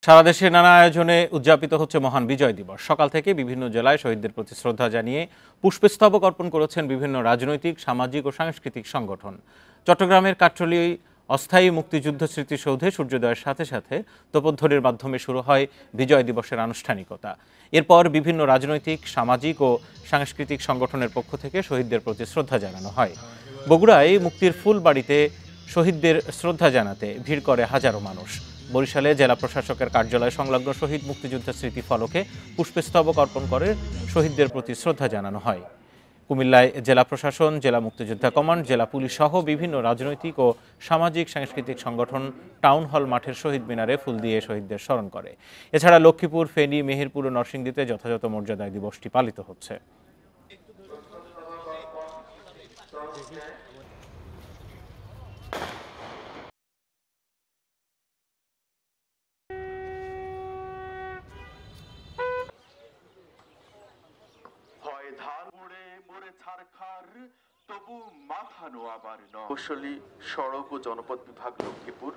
সারা দেশে নানা আয়োজনে উদযাপিত হচ্ছে মহান বিজয় দিবস। সকাল থেকে বিভিন্ন জেলায় শহীদদের প্রতি শ্রদ্ধা জানিয়ে পুষ্পস্তবক অর্পণ করেছেন বিভিন্ন রাজনৈতিক, সামাজিক ও সাংস্কৃতিক সংগঠন। চট্টগ্রামের কাট্রলী অস্থায়ী মুক্তিযুদ্ধ স্মৃতিসৌধে সূর্যোদয়ের সাথে সাথে তোপধ্বনির মাধ্যমে শুরু হয় বিজয় দিবসের আনুষ্ঠানিকতা। এরপর বিভিন্ন রাজনৈতিক, সামাজিক ও সাংস্কৃতিক সংগঠনের পক্ষ থেকে শহীদদের প্রতি শ্রদ্ধা জানানো হয়। বগুড়ায় মুক্তির ফুলবাড়িতে শহীদদের শ্রদ্ধা জানাতে ভিড় করে হাজারো মানুষ। বরিশালে জেলা প্রশাসকের কার্যালয় সংলগ্ন শহীদ মুক্তিযুদ্ধ স্মৃতি ফলকে পুষ্পস্তবক অর্পণ করে শহীদদের প্রতি শ্রদ্ধা জানানো হয়। কুমিল্লায় জেলা প্রশাসন, জেলা মুক্তিযোদ্ধা কমান্ড, জেলা পুলিশ সহ বিভিন্ন রাজনৈতিক ও সামাজিক সাংস্কৃতিক সংগঠন টাউন হল মাঠের শহীদ মিনারে ফুল দিয়ে শহীদদের স্মরণ করে। এছাড়া লক্ষ্মীপুর, ফেনী, মেহেরপুর ও নরসিংদীতে যথাযথ মর্যাদায় দিবসটি পালিত হচ্ছে। তবু মাথা নোয়াবার নয়। কৌশলী সড়ক ও জনপদ বিভাগ, লক্ষ্মীপুর।